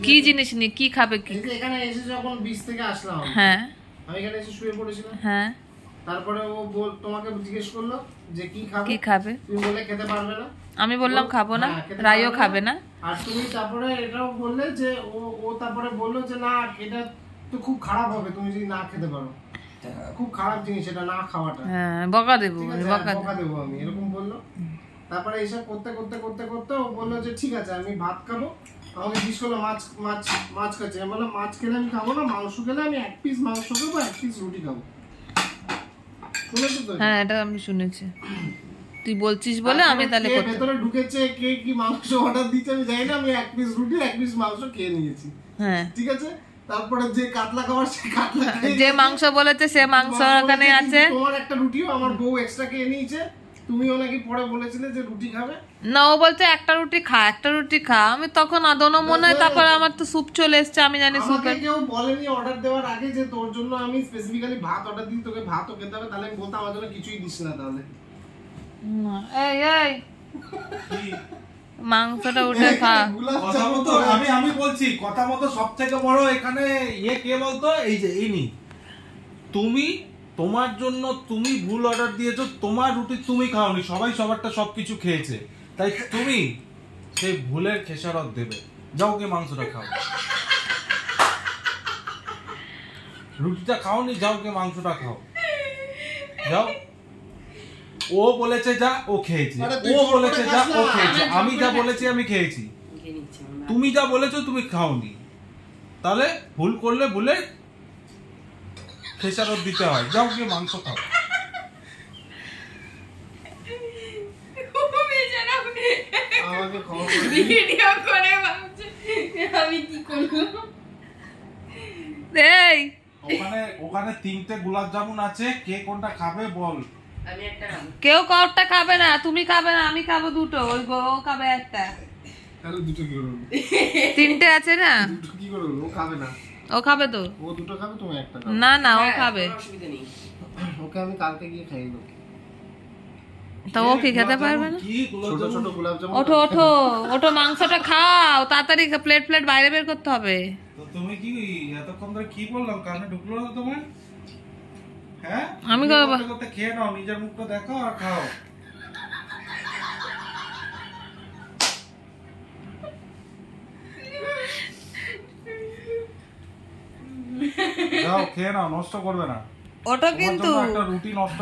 কি জিনিস নিয়ে কি খাবে কি? এখানে এসে যখন বিচ থেকে আসলাম, হ্যাঁ আমি এখানে এসে শুয়ে পড়েছিলাম। হ্যাঁ, তারপরে ও তোমাকে জিজ্ঞেস করলো যে কি খাবে, কি খাবে? তুমি বলে খেতে পারবে না। আমি বললাম খাবো না, রাইও খাবে না। আর তুমি তারপরে এটাও বললে যে ও তারপরে বললো যে না এটা তো খুব খারাপ হবে তুমি যদি না খেতে পারো, খুব খারাপ জিনিস এটা না খাওয়াটা। হ্যাঁ বকা দেবো, বকা দেবো আমি, এরকম বললো। তারপরে এইসব করতে করতে করতে করতে ও বললো যে ঠিক আছে আমি ভাত খাবো। আমাকে জিজ্ঞেস করলো মাছ মাছ মাছ খাচ্ছে, আমি বললাম মাছ খেলে আমি খাবো না, মাংস খেলে আমি 1 পিস মাংস খাবো, 1 পিস রুটি খাবো। শুনেছো তো? হ্যাঁ এটা আমি শুনেছি, তুই বলছিস বলে আমি তাহলে ভেতরে ঢুকেছে কে কি মাংস অর্ডার দিচ্ছে আমি জানি না, আমি 1 পিস রুটি 1 পিস মাংস খেয়ে নিয়েছি। হ্যাঁ ঠিক আছে, তারপরে যে কাতলা খাবার সে কাতলা, যে মাংস বলেছে সে মাংস ওখানে আছে। তোমার একটা রুটিও আমার বউ এক্সট্রা খেয়ে নিয়েছে, তুমিও নাকি পরে বলেছিলে যে রুটি খাবে না, ও বলছে একটা রুটি খা, একটা রুটি খা। আমি তখন আদনও মনে হয়, তারপরে আমার তো স্যুপ চলে এসছে, আমি জানি আমাকে কেউ বলেনি অর্ডার দেওয়ার আগে যে তোর জন্য আমি স্পেসিফিক্যালি ভাত অর্ডার দিই, তোকে ভাতও খেতে হবে, তাহলে আমি বলতাম আমার জন্য কিছুই দিস না। তাহলে এই এই মাংসটা উঠে খা। কথা মতো আমি বলছি, কথা মতো সবথেকে বড় এখানে কে বলতো, এই যে ইনি। তুমি তোমার জন্য তুমি ভুল অর্ডার দিয়েছো, তোমার রুটি তুমি খাওনি, সবাই সবারটা সবকিছু খেয়েছে, তাই তুমি সেই ভুলের খেসারত দেবে। যাও গিয়ে মাংসটা খাও, রুটিটা খাওনি, যাও গিয়ে মাংসটা খাও, যাও। ও বলেছে যা, ও খেয়েছি, ও বলেছে যা, ও খেয়েছে, আমি যা বলেছি আমি খেয়েছি, তুমি যা বলেছো তুমি খাওনি, তাহলে ভুল করলে ভুলে খেসারত দিতে হয়। যাও গিয়ে মাংস খাও। আমাকে খবর ভিডিও করে আমি কি করব? এই ওখানে 3টে গোলাপ জামুন আছে, কে কোনটা খাবে বল। আমি একটা খাবো। কেউ কাউরটা খাবে না, তুমি খাবে না, আমি খাবো দুটো, ওই ও খাবে একটা। তাহলে দুটো কি করবো? 3টে আছে না, দুটো কি করবো? ও খাবে না, ও খাবে তো। ও দুটো খাবে, তুমি একটা খাবে। না না ও খাবে, অসুবিধা নেই। ওকে আমি কালকে গিয়ে খাইয়ে দেবো। তো ও কি খেতে পারবে না? কি গোলাপ ছোট জামুন? ছোট গোলাপ জামুন। ওঠো ওঠো ওঠো, মাংসটা খাও তাড়াতাড়ি, প্লেট প্লেট বাইরে বের করতে হবে। তো তুমি কি এতক্ষণ ধরে কি বললাম, কানে ঢুকলো না তোমার? হ্যাঁ, আমি করতে খেয়ে নাও, নিজের মুখটা দেখো আর খাও। যাও খেয়ে নাও, নষ্ট করবে না। ওটা কিন্তু একটা রুটি নষ্ট